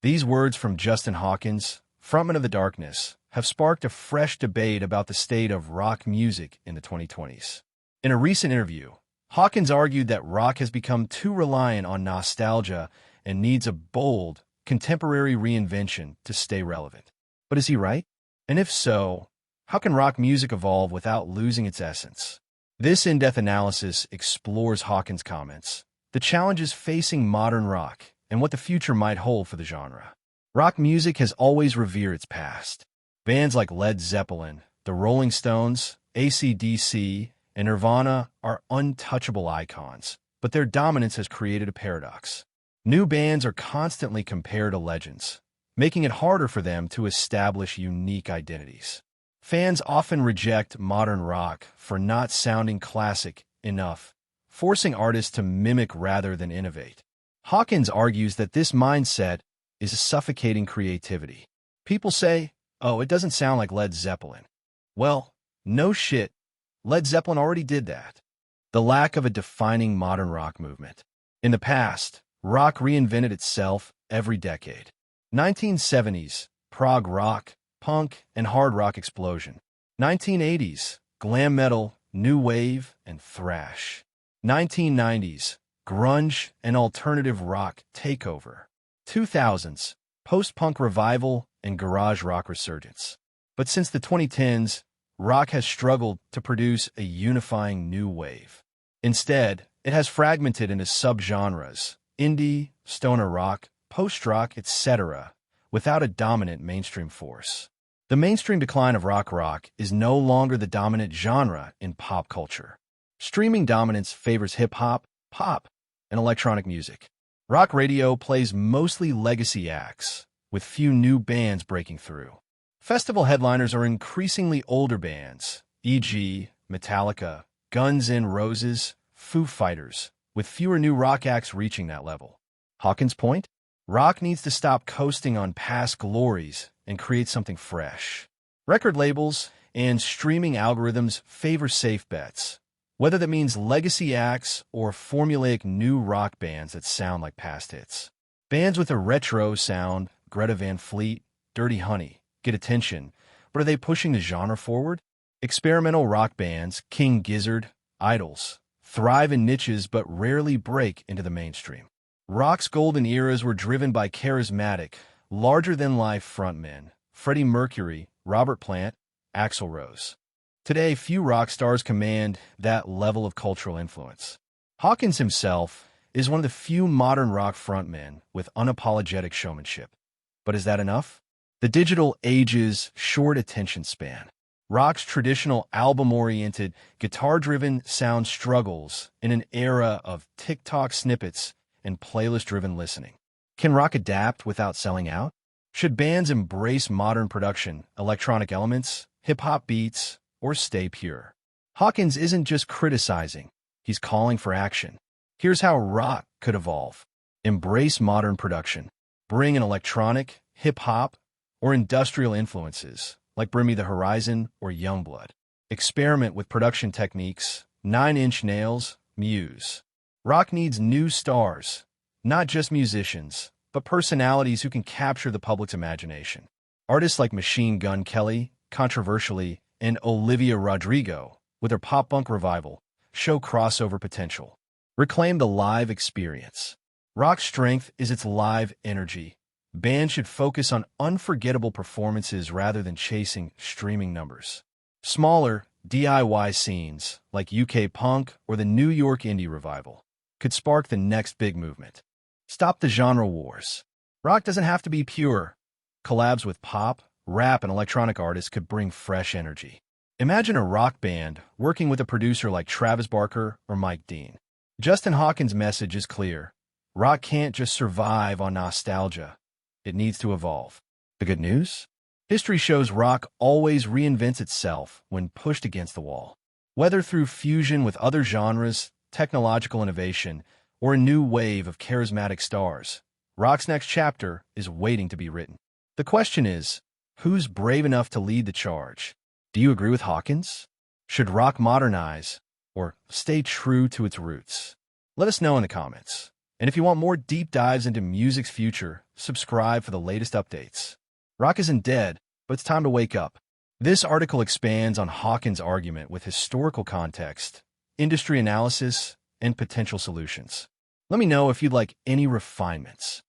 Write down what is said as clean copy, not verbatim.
These words from Justin Hawkins, frontman of The Darkness, have sparked a fresh debate about the state of rock music in the 2020s. In a recent interview, Hawkins argued that rock has become too reliant on nostalgia and needs a bold, contemporary reinvention to stay relevant. But is he right? And if so, how can rock music evolve without losing its essence? This in-depth analysis explores Hawkins' comments, the challenges facing modern rock, and what the future might hold for the genre. Rock music has always revered its past. Bands like Led Zeppelin, the Rolling Stones, AC/DC, and Nirvana are untouchable icons, but their dominance has created a paradox. New bands are constantly compared to legends, making it harder for them to establish unique identities. Fans often reject modern rock for not sounding classic enough, forcing artists to mimic rather than innovate. Hawkins argues that this mindset is suffocating creativity. People say, "Oh, it doesn't sound like Led Zeppelin." Well, no shit. Led Zeppelin already did that. The lack of a defining modern rock movement. In the past, rock reinvented itself every decade. 1970s, prog rock, punk, and hard rock explosion. 1980s, glam metal, new wave, and thrash. 1990s, grunge and alternative rock takeover. 2000s, post-punk revival and garage rock resurgence. But since the 2010s, rock has struggled to produce a unifying new wave. Instead, it has fragmented into subgenres, indie, stoner rock, post-rock, etc., without a dominant mainstream force. The mainstream decline of rock is no longer the dominant genre in pop culture. Streaming dominance favors hip-hop, pop, and electronic music. Rock radio plays mostly legacy acts, with few new bands breaking through. Festival headliners are increasingly older bands, e.g., Metallica, Guns N' Roses, Foo Fighters, with fewer new rock acts reaching that level. Hawkins' point? Rock needs to stop coasting on past glories and create something fresh. Record labels and streaming algorithms favor safe bets, whether that means legacy acts or formulaic new rock bands that sound like past hits. Bands with a retro sound, Greta Van Fleet, Dirty Honey, get attention, but are they pushing the genre forward? Experimental rock bands, King Gizzard, Idols, thrive in niches but rarely break into the mainstream. Rock's golden eras were driven by charismatic, larger-than-life frontmen, Freddie Mercury, Robert Plant, Axl Rose. Today, few rock stars command that level of cultural influence. Hawkins himself is one of the few modern rock frontmen with unapologetic showmanship. But is that enough? The digital age's short attention span. Rock's traditional album-oriented, guitar-driven sound struggles in an era of TikTok snippets and playlist-driven listening. Can rock adapt without selling out? Should bands embrace modern production, electronic elements, hip-hop beats, or stay pure? Hawkins isn't just criticizing, he's calling for action. Here's how rock could evolve. Embrace modern production. Bring in electronic, hip-hop, or industrial influences, like Bring Me the Horizon or Youngblood. Experiment with production techniques, 9-inch nails, Muse. Rock needs new stars, not just musicians, but personalities who can capture the public's imagination. Artists like Machine Gun Kelly, controversially, and Olivia Rodrigo, with her pop-punk revival, show crossover potential. Reclaim the live experience. Rock's strength is its live energy. Bands should focus on unforgettable performances rather than chasing streaming numbers. Smaller, DIY scenes, like UK punk or the New York indie revival, could spark the next big movement. Stop the genre wars. Rock doesn't have to be pure. Collabs with pop, rap, and electronic artists could bring fresh energy. Imagine a rock band working with a producer like Travis Barker or Mike Dean. Justin Hawkins' message is clear. Rock can't just survive on nostalgia. It needs to evolve. The good news? History shows rock always reinvents itself when pushed against the wall. Whether through fusion with other genres, technological innovation, or a new wave of charismatic stars, rock's next chapter is waiting to be written. The question is, who's brave enough to lead the charge? Do you agree with Hawkins? Should rock modernize or stay true to its roots? Let us know in the comments. And if you want more deep dives into music's future, subscribe for the latest updates. Rock isn't dead, but it's time to wake up. This article expands on Hawkins' argument with historical context, industry analysis, and potential solutions. Let me know if you'd like any refinements.